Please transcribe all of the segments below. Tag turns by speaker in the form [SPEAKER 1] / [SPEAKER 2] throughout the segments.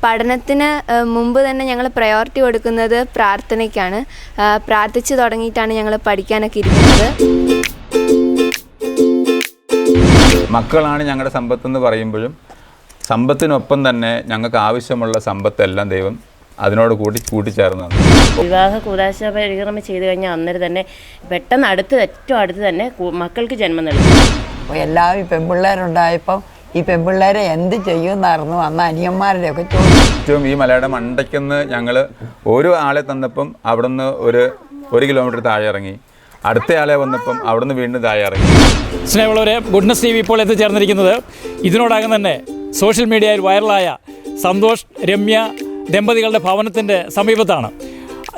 [SPEAKER 1] പഠനത്തിന് മുമ്പ് തന്നെ ഞങ്ങൾ പ്രയോറിറ്റി കൊടുക്കുന്നത് പ്രാർത്ഥനയ്ക്കാണ്. പ്രാർത്ഥിച്ച് തുടങ്ങിയിട്ടാണ് ഞങ്ങൾ പഠിക്കാനൊക്കെ ഇരിക്കുന്നത്.
[SPEAKER 2] മക്കളാണ് ഞങ്ങളുടെ സമ്പത്തെന്ന് പറയുമ്പോഴും സമ്പത്തിനൊപ്പം തന്നെ ഞങ്ങൾക്ക് ആവശ്യമുള്ള സമ്പത്തെല്ലാം ദൈവം അതിനോട് കൂട്ടിച്ചേർന്നതാണ്.
[SPEAKER 3] വിവാഹ കൂദാശ പരിക്രമം ചെയ്തു കഴിഞ്ഞാൽ അന്നേരം തന്നെ പെട്ടെന്ന് ഏറ്റവും അടുത്ത് തന്നെ മക്കൾക്ക് ജന്മം നൽകി.
[SPEAKER 4] എല്ലാവരും പെൺപിള്ളേരുണ്ടായപ്പം ഈ പെൺപിള്ളേരെ എന്ത് ചെയ്യുമെന്നായിരുന്നു അന്ന് അനിയന്മാരുടെയൊക്കെ ചോദിച്ചു.
[SPEAKER 2] ഈ മലയുടെ മണ്ടയ്ക്കെന്ന് ഞങ്ങൾ ഓരോ ആളെ തന്നപ്പം അവിടെ നിന്ന് ഒരു കിലോമീറ്റർ താഴെ ഇറങ്ങി, അടുത്തയാളെ വന്നപ്പം അവിടെ നിന്ന് വീണ്ടും താഴെ ഇറങ്ങി.
[SPEAKER 5] സ്നേഹമുള്ളവരെ, ഗുഡ്നസ് TV ഇപ്പോൾ എത്തിച്ചേർന്നിരിക്കുന്നത് ഇതിനോടകം തന്നെ സോഷ്യൽ മീഡിയയിൽ വൈറലായ സന്തോഷ് രമ്യ ദമ്പതികളുടെ ഭവനത്തിൻ്റെ സമീപത്താണ്.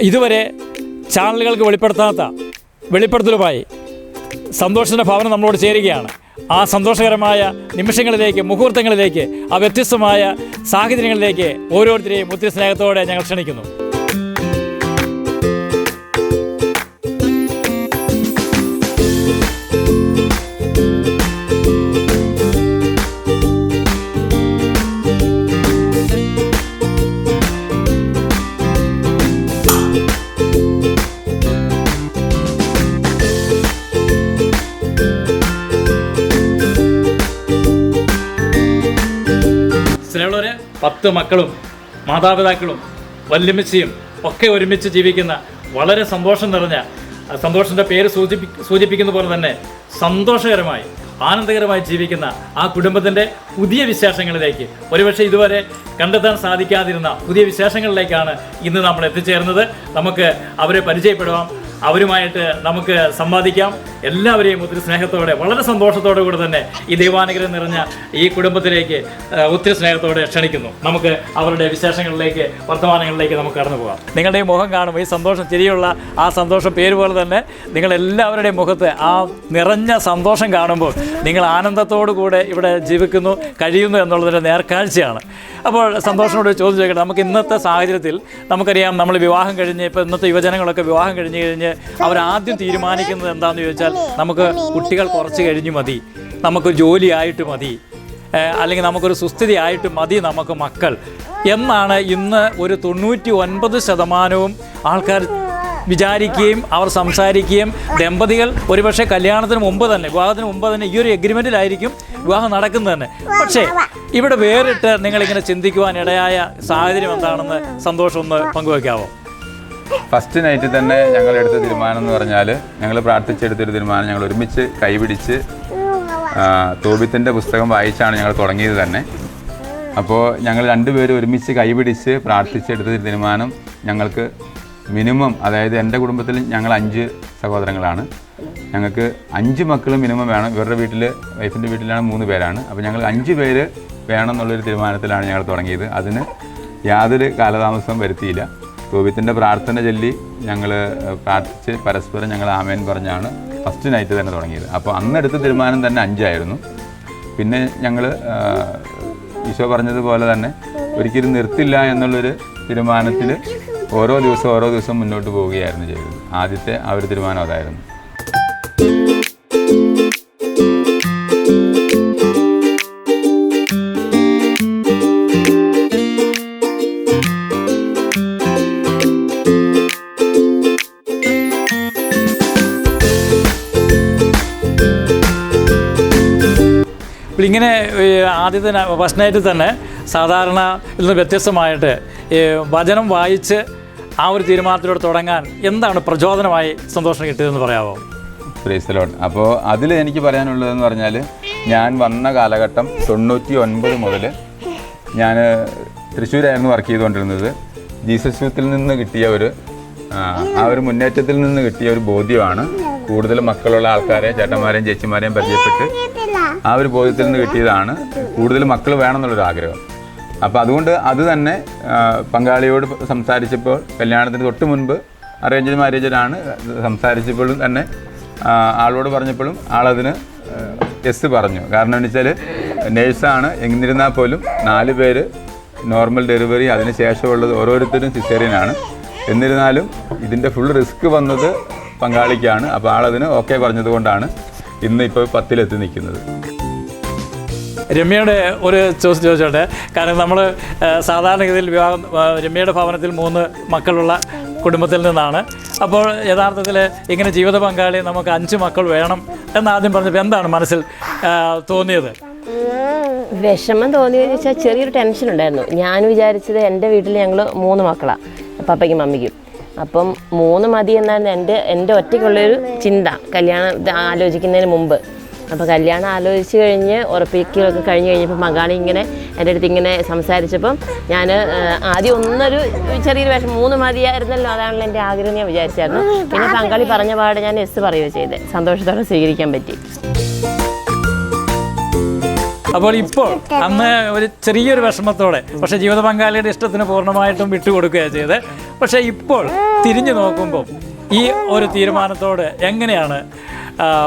[SPEAKER 5] ഇതുവരെ ചാനലുകൾക്ക് വെളിപ്പെടുത്തലുമായി സന്തോഷിൻ്റെ ഭവനം നമ്മളോട് ചേരുകയാണ്. ആ സന്തോഷകരമായ നിമിഷങ്ങളിലേക്ക്, മുഹൂർത്തങ്ങളിലേക്ക്, ആ വ്യത്യസ്തമായ സാഹചര്യങ്ങളിലേക്ക് ഓരോരുത്തരെയും ഒത്തിരി സ്നേഹത്തോടെ ഞങ്ങൾ ക്ഷണിക്കുന്നു. സ്നേഹമുള്ളവരെ, 10 മക്കളും മാതാപിതാക്കളും വല്യമ്മച്ചിയും ഒക്കെ ഒരുമിച്ച് ജീവിക്കുന്ന വളരെ സന്തോഷം നിറഞ്ഞ, സന്തോഷത്തിൻ്റെ പേര് സൂചിപ്പിക്കുന്ന പോലെ തന്നെ സന്തോഷകരമായി ആനന്ദകരമായി ജീവിക്കുന്ന ആ കുടുംബത്തിൻ്റെ പുതിയ വിശേഷങ്ങളിലേക്ക്, ഒരുപക്ഷെ ഇതുവരെ കണ്ടെത്താൻ സാധിക്കാതിരുന്ന പുതിയ വിശേഷങ്ങളിലേക്കാണ് ഇന്ന് നമ്മൾ എത്തിച്ചേർന്നത്. നമുക്ക് അവരെ പരിചയപ്പെടുവാം, അവരുമായിട്ട് നമുക്ക് സംവാദിക്കാം. എല്ലാവരെയും ഒത്തിരി സ്നേഹത്തോടെ, വളരെ സന്തോഷത്തോടെ കൂടെ തന്നെ ഈ ദൈവാനുഗ്രഹം നിറഞ്ഞ ഈ കുടുംബത്തിലേക്ക് ഒത്തിരി സ്നേഹത്തോടെ ക്ഷണിക്കുന്നു. നമുക്ക് അവരുടെ വിശേഷങ്ങളിലേക്ക്, വർത്തമാനങ്ങളിലേക്ക് നമുക്ക് കടന്നു പോകാം. നിങ്ങളുടെ ഈ മുഖം കാണുമ്പോൾ ഈ സന്തോഷം, ചിരിയുള്ള ആ സന്തോഷം പേര് പോലെ തന്നെ നിങ്ങളെല്ലാവരുടെയും മുഖത്ത് ആ നിറഞ്ഞ സന്തോഷം കാണുമ്പോൾ നിങ്ങൾ ആനന്ദത്തോടു കൂടെ ഇവിടെ ജീവിക്കുന്നു, കഴിയുന്നു എന്നുള്ളതിൻ്റെ നേർക്കാഴ്ചയാണ്. അപ്പോൾ സന്തോഷത്തോട് ചോദിച്ചു ചോദിക്കട്ടെ, നമുക്ക് ഇന്നത്തെ സാഹചര്യത്തിൽ നമുക്കറിയാം, നമ്മൾ വിവാഹം കഴിഞ്ഞ്, ഇപ്പോൾ ഇന്നത്തെ യുവജനങ്ങളൊക്കെ വിവാഹം കഴിഞ്ഞ് അവരാദ്യം തീരുമാനിക്കുന്നത് എന്താണെന്ന് ചോദിച്ചാൽ, നമുക്ക് കുട്ടികൾ കുറച്ച് കഴിഞ്ഞ് മതി, നമുക്കൊരു ജോലിയായിട്ട് മതി, അല്ലെങ്കിൽ നമുക്കൊരു സുസ്ഥിതി ആയിട്ട് മതി നമുക്ക് മക്കൾ എന്നാണ് ഇന്ന് ഒരു 99% ആൾക്കാർ വിചാരിക്കുകയും അവർ സംസാരിക്കുകയും ദമ്പതികൾ ഒരുപക്ഷെ കല്യാണത്തിന് മുമ്പ് തന്നെ, വിവാഹത്തിന് മുമ്പ് തന്നെ ഈ ഒരു എഗ്രിമെൻറ്റിലായിരിക്കും വിവാഹം നടക്കുന്നത് തന്നെ. പക്ഷേ ഇവിടെ വേറിട്ട് നിങ്ങളിങ്ങനെ ചിന്തിക്കുവാൻ ഇടയായ സാഹചര്യം എന്താണെന്ന് സന്തോഷം ഒന്ന് പങ്കുവയ്ക്കാവോ?
[SPEAKER 2] ഫസ്റ്റ് നൈറ്റിൽ തന്നെ ഞങ്ങൾ എടുത്ത തീരുമാനം എന്ന് പറഞ്ഞാൽ, ഞങ്ങൾ പ്രാർത്ഥിച്ചെടുത്തൊരു തീരുമാനം, ഞങ്ങൾ ഒരുമിച്ച് കൈപിടിച്ച് തോബിത്തിൻ്റെ പുസ്തകം വായിച്ചാണ് ഞങ്ങൾ തുടങ്ങിയത് തന്നെ. അപ്പോൾ ഞങ്ങൾ രണ്ടുപേരും ഒരുമിച്ച് കൈപിടിച്ച് പ്രാർത്ഥിച്ചെടുത്ത തീരുമാനം, ഞങ്ങൾക്ക് മിനിമം, അതായത് എൻ്റെ കുടുംബത്തിൽ ഞങ്ങൾ 5 സഹോദരങ്ങളാണ്, ഞങ്ങൾക്ക് 5 മക്കളും മിനിമം വേണം. ഇവരുടെ വീട്ടിൽ, വൈഫിൻ്റെ വീട്ടിലാണ് 3 പേരാണ്. അപ്പോൾ ഞങ്ങൾ 5 പേര് വേണം എന്നുള്ളൊരു തീരുമാനത്തിലാണ് ഞങ്ങൾ തുടങ്ങിയത്. അതിന് യാതൊരു കാലതാമസവും വരുത്തിയില്ല. തോബിത്തിൻ്റെ പ്രാർത്ഥന ചൊല്ലി ഞങ്ങൾ പ്രാർത്ഥിച്ച് പരസ്പരം ഞങ്ങൾ ആമേൻ പറഞ്ഞാണ് ഫസ്റ്റ് നൈറ്റ് തന്നെ തുടങ്ങിയത്. അപ്പോൾ അന്നെടുത്ത തീരുമാനം തന്നെ 5 ആയിരുന്നു. പിന്നെ ഞങ്ങൾ ഈശോ പറഞ്ഞതുപോലെ തന്നെ ഒരിക്കലും നിർത്തില്ല എന്നുള്ളൊരു തീരുമാനത്തിൽ ഓരോ ദിവസം മുന്നോട്ട് പോവുകയായിരുന്നു ചെയ്തത്. ആദ്യത്തെ ആ ഒരു തീരുമാനം അതായിരുന്നു.
[SPEAKER 5] ഇങ്ങനെ ആദ്യത്തെ ഫസ്റ്റ് നൈറ്റിൽ തന്നെ സാധാരണ ഇതിൽ വ്യത്യസ്തമായിട്ട് വചനം വായിച്ച് ആ ഒരു തീരുമാനത്തിലൂടെ തുടങ്ങാൻ എന്താണ് പ്രചോദനമായി സന്തോഷം കിട്ടിയതെന്ന് പറയാമോ?
[SPEAKER 2] Praise the Lord. അപ്പോൾ അതിൽ എനിക്ക് പറയാനുള്ളതെന്ന് പറഞ്ഞാൽ, ഞാൻ വന്ന കാലഘട്ടം 99 മുതൽ ഞാൻ തൃശ്ശൂരായിരുന്നു വർക്ക് ചെയ്തുകൊണ്ടിരുന്നത്. ജീസസ് യൂത്തിൽ നിന്ന് കിട്ടിയ ആ ഒരു മുന്നേറ്റത്തിൽ നിന്ന് കിട്ടിയ ഒരു ബോധ്യമാണ്. കൂടുതൽ മക്കളുള്ള ആൾക്കാരെ, ചേട്ടന്മാരെയും ചേച്ചിമാരെയും പരിചയപ്പെട്ട് ആ ഒരു ബോധ്യത്തിൽ നിന്ന് കിട്ടിയതാണ് കൂടുതൽ മക്കൾ വേണമെന്നുള്ളൊരു ആഗ്രഹം. അപ്പോൾ അതുകൊണ്ട് അത് തന്നെ പങ്കാളിയോട് സംസാരിച്ചപ്പോൾ, കല്യാണത്തിന് തൊട്ട് മുൻപ് അറേഞ്ച്ഡ് മാരേജിലാണ് സംസാരിച്ചപ്പോഴും തന്നെ ആളോട് പറഞ്ഞപ്പോഴും ആളതിന് യെസ് പറഞ്ഞു. കാരണം എന്ന് വെച്ചാൽ നേഴ്സാണ്, എന്നിരുന്നാൽ പോലും 4 പേര് നോർമൽ ഡെലിവറി, അതിന് ശേഷമുള്ളത് ഓരോരുത്തരും സിസേറിയനാണ്. എന്നിരുന്നാലും ഇതിൻ്റെ ഫുൾ റിസ്ക് വന്നത് പങ്കാളിക്കാണ്. അപ്പോൾ ആളതിന് ഓക്കെ പറഞ്ഞതുകൊണ്ടാണ് ഇന്ന് ഇപ്പോൾ 10 നിൽക്കുന്നത്.
[SPEAKER 5] രമ്യയുടെ ഒരു ചോദിച്ചോട്ടെ. കാരണം നമ്മൾ സാധാരണഗതിയിൽ രമ്യയുടെ ഭവനത്തിൽ 3 മക്കളുള്ള കുടുംബത്തിൽ നിന്നാണ്. അപ്പോൾ യഥാർത്ഥത്തിൽ ഇങ്ങനെ ജീവിത പങ്കാളി നമുക്ക് 5 മക്കൾ വേണം എന്നാദ്യം പറഞ്ഞപ്പോൾ എന്താണ് മനസ്സിൽ തോന്നിയത്?
[SPEAKER 3] വിഷമം തോന്നിയെന്ന് വെച്ചാൽ ചെറിയൊരു ടെൻഷൻ ഉണ്ടായിരുന്നു. ഞാൻ വിചാരിച്ചത് എൻ്റെ വീട്ടിൽ ഞങ്ങൾ 3 മക്കളാണ്, പപ്പയ്ക്കും മമ്മിക്കും. അപ്പം 3 മതി എന്നാണ് എൻ്റെ ഒറ്റയ്ക്കുള്ളൊരു ചിന്ത കല്യാണം ആലോചിക്കുന്നതിന് മുമ്പ്. അപ്പോൾ കല്യാണം ആലോചിച്ച് കഴിഞ്ഞ് ഉറപ്പിക്കുകയൊക്കെ കഴിഞ്ഞ് കഴിഞ്ഞപ്പോൾ മകാളി ഇങ്ങനെ എൻ്റെ അടുത്ത് ഇങ്ങനെ സംസാരിച്ചപ്പം ഞാൻ ആദ്യം ചെറിയൊരു വിഷമം, 3 മതിയായിരുന്നല്ലോ, അതാണല്ലോ എൻ്റെ ആഗ്രഹം ഞാൻ വിചാരിച്ചായിരുന്നു. പിന്നെ പങ്കാളി പറഞ്ഞ പാടെ ഞാൻ എസ് പറയുകയോ ചെയ്തത്, സന്തോഷത്തോടെ സ്വീകരിക്കാൻ പറ്റി.
[SPEAKER 5] അപ്പോൾ ഇപ്പോൾ അന്ന് ഒരു ചെറിയൊരു വിഷമത്തോടെ, പക്ഷേ ജീവിത പങ്കാളിയുടെ ഇഷ്ടത്തിന് പൂർണ്ണമായിട്ടും വിട്ടുകൊടുക്കുകയാണ് ചെയ്തത്. പക്ഷേ ഇപ്പോൾ തിരിഞ്ഞു നോക്കുമ്പോൾ ഈ ഒരു തീരുമാനത്തോട് എങ്ങനെയാണ്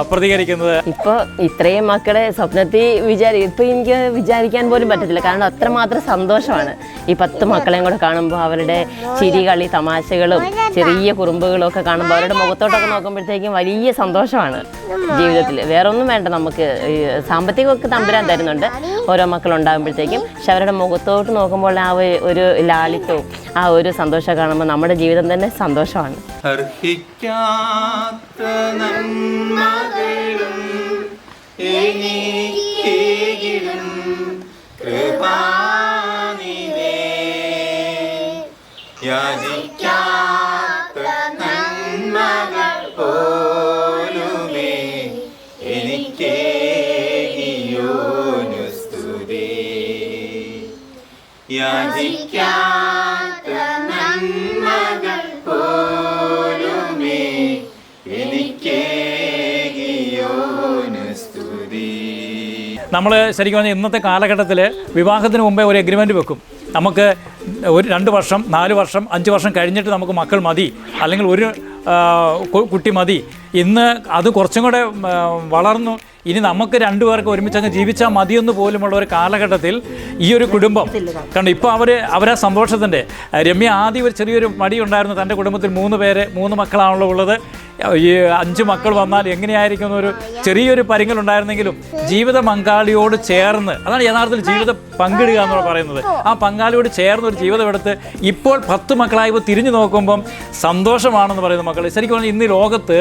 [SPEAKER 5] പ്രതികരിക്കുന്നത്?
[SPEAKER 3] ഇപ്പോൾ ഇത്രയും മക്കളെ സ്വപ്നത്തിൽ ഇപ്പോൾ എനിക്ക് വിചാരിക്കാൻ പോലും പറ്റത്തില്ല. കാരണം അത്രമാത്രം സന്തോഷമാണ് ഈ 10 മക്കളെയും കൂടെ കാണുമ്പോൾ. അവരുടെ ചിരി കളി തമാശകളും ചെറിയ കുറുമ്പുകളും ഒക്കെ കാണുമ്പോൾ അവരുടെ മുഖത്തോട്ടൊക്കെ നോക്കുമ്പോഴത്തേക്കും വലിയ സന്തോഷമാണ് ജീവിതത്തിൽ. വേറെ ഒന്നും വേണ്ട നമുക്ക്. സാമ്പത്തികമൊക്കെ തമ്പുരാൻ തരുന്നുണ്ട് ഓരോ മക്കളുണ്ടാകുമ്പോഴത്തേക്കും. പക്ഷെ അവരുടെ മുഖത്തോട്ട് നോക്കുമ്പോൾ ആ ഒരു ലാളിത്യവും ആ ഒരു സന്തോഷം കാണുമ്പോൾ നമ്മുടെ ജീവിതം തന്നെ സന്തോഷമാണ്.
[SPEAKER 2] അർഹിക്കാത്ത നന്മകളും എനിക്കേകിടും കൃപാനിധേ, യാചിക്കാത്ത നന്മകൾ പോലുമേ എനിക്കേകിയോനു സ്തുതി, യാചിക്കാത്ത നന്മകൾ പോലുമേ എനിക്കേകിയോനു സ്തുതി.
[SPEAKER 5] നമ്മൾ ശരിക്കും പറഞ്ഞാൽ ഇന്നത്തെ കാലഘട്ടത്തിൽ വിവാഹത്തിന് മുമ്പേ ഒരു എഗ്രിമെൻ്റ് വെക്കും. നമുക്ക് ഒരു 2 വർഷം 4 വർഷം 5 വർഷം കഴിഞ്ഞിട്ട് നമുക്ക് മക്കൾ മതി, അല്ലെങ്കിൽ ഒരു കുട്ടി മതി. ഇന്ന് അത് കുറച്ചും കൂടെ വളർന്നു. ഇനി നമുക്ക് 2 പേർക്ക് ഒരുമിച്ചങ്ങ് ജീവിച്ചാൽ മതിയെന്ന് പോലുമുള്ള ഒരു കാലഘട്ടത്തിൽ ഈ ഒരു കുടുംബം കാരണം ഇപ്പോൾ അവരെ സന്തോഷത്തിൻ്റെ രമ്യ ആദ്യം ഒരു ചെറിയൊരു മടി ഉണ്ടായിരുന്നു. തൻ്റെ കുടുംബത്തിൽ 3 മക്കളാണല്ലോ ഉള്ളത്. ഈ 5 മക്കൾ വന്നാൽ എങ്ങനെയായിരിക്കും ഒരു ചെറിയൊരു പരിങ്ങലുണ്ടായിരുന്നെങ്കിലും ജീവിത പങ്കാളിയോട് ചേർന്ന്, അതാണ് യഥാർത്ഥത്തിൽ ജീവിതം പങ്കിടുക എന്ന് പറയുന്നത്. ആ പങ്കാളിയോട് ചേർന്ന് ഒരു ജീവിതമെടുത്ത് ഇപ്പോൾ 10 മക്കളായപ്പോൾ തിരിഞ്ഞു നോക്കുമ്പം സന്തോഷമാണെന്ന് പറയുന്ന മക്കൾ. ശരിക്കും പറഞ്ഞാൽ ഇന്ന് ലോകത്ത്